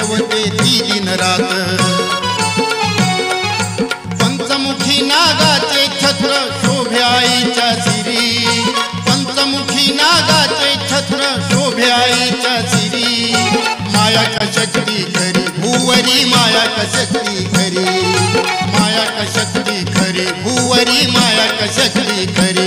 ठेवते ती दिन रात। पंचमुखी नागाचे छत्र शोभे आईच्या शिरी, पंचमुखी नागाचे छत्र शोभे आईच्या शिरी। माया का शक्ती खरी भुवरी, माया का शक्ती खरी, माया का शक्ती खरी भुवरी, माया का शक्ती खरी।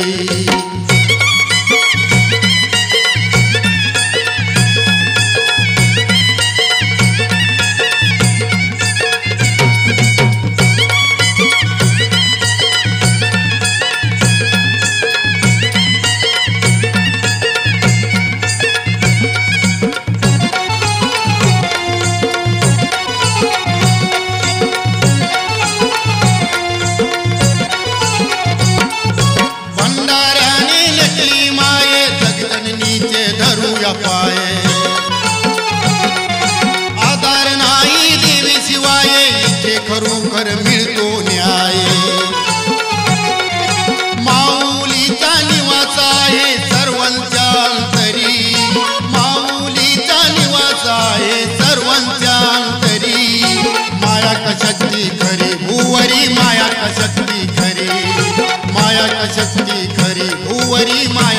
आधार नाही देवी शिवाय, इथे खरोखर मिळतो न्याय। माऊलीचा निवास आहे सर्वांच्या अंतरी, माऊलीचा निवास आहे सर्वांच्या अंतरी। माया का शक्ती खरी भुवरी, माया का शक्ती खरी, माया का शक्ती खरी भुवरी, माया